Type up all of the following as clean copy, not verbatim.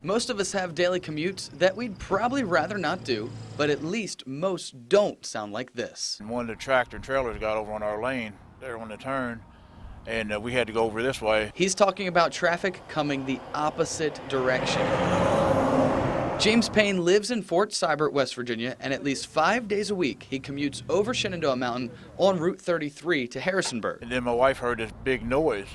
Most of us have daily commutes that we'd probably rather not do, but at least most don't sound like this. One of the tractor and trailers got over on our lane there on the turn, and we had to go over this way. He's talking about traffic coming the opposite direction. James Payne lives in Fort Sybert, West Virginia, and at least 5 days a week he commutes over Shenandoah Mountain on Route 33 to Harrisonburg. And then my wife heard this big noise,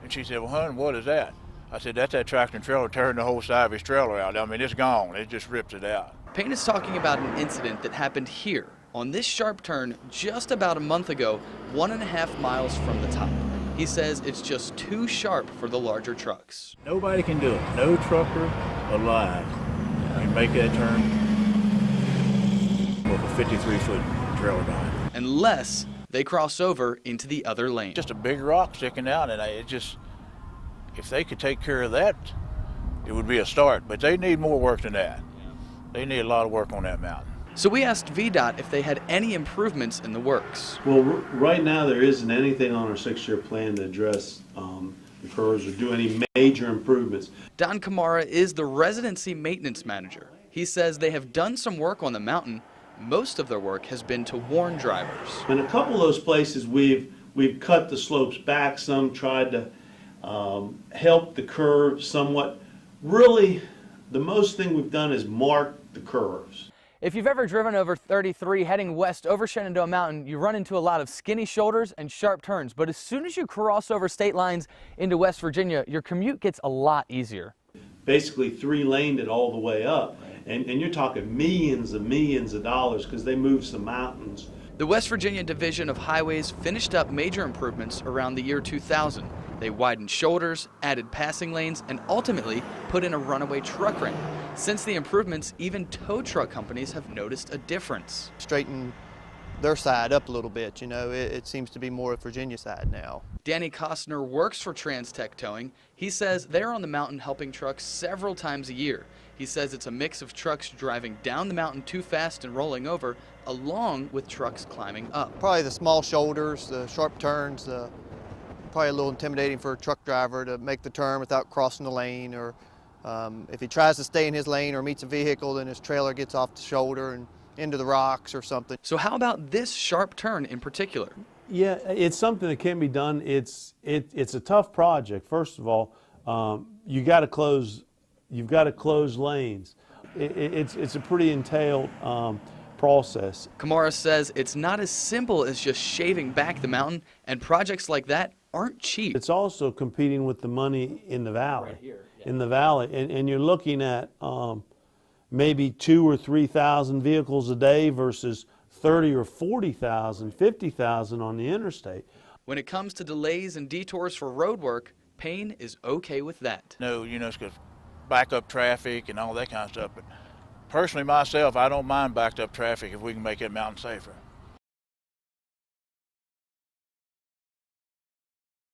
and she said, "Well, hon, what is that?" I said, "That's that tractor and trailer tearing the whole side of his trailer out. I mean, it's gone. It just ripped it out." Payne is talking about an incident that happened here on this sharp turn just about a month ago, 1.5 miles from the top. He says it's just too sharp for the larger trucks. Nobody can do it. No trucker alive can make that turn with a 53-foot trailer behind it. Unless they cross over into the other lane. Just a big rock sticking out, and it just, if they could take care of that, it would be a start. But they need more work than that. They need a lot of work on that mountain. So we asked VDOT if they had any improvements in the works. Well, right now there isn't anything on our 6-year plan to address the curves or do any major improvements. Don Kamara is the residency maintenance manager. He says they have done some work on the mountain. Most of their work has been to warn drivers. In a couple of those places we've cut the slopes back some, tried to help the curve somewhat. Really, the most thing we've done is mark the curves. If you've ever driven over 33 heading west over Shenandoah Mountain, you run into a lot of skinny shoulders and sharp turns. But as soon as you cross over state lines into West Virginia, your commute gets a lot easier. Basically 3-laned it all the way up. And you're talking millions of dollars because they moved some mountains. The West Virginia Division of Highways finished up major improvements around the year 2000. They widened shoulders, added passing lanes, and ultimately put in a runaway truck ramp. Since the improvements, even tow truck companies have noticed a difference. Straighten their side up a little bit, you know, it seems to be more Virginia side now. Danny Costner works for Trans-Tech Towing. He says they're on the mountain helping trucks several times a year. He says it's a mix of trucks driving down the mountain too fast and rolling over, along with trucks climbing up. Probably the small shoulders, the sharp turns, probably a little intimidating for a truck driver to make the turn without crossing the lane, or if he tries to stay in his lane or meets a vehicle, then his trailer gets off the shoulder and into the rocks or something. So how about this sharp turn in particular? Yeah, it's something that can be done. It's a tough project. First of all, you've got to close lanes. It's a pretty entailed process. Kamara says it's not as simple as just shaving back the mountain, and projects like that aren't cheap. It's also competing with the money in the valley. Right here, yeah. In the valley, and you're looking at maybe 2,000 or 3,000 vehicles a day versus 30 or 40,000, 50,000 on the interstate. When it comes to delays and detours for road work, Payne is okay with that. No, you know, it's because back up traffic and all that kind of stuff. But personally, myself, I don't mind backed up traffic if we can make that mountain safer.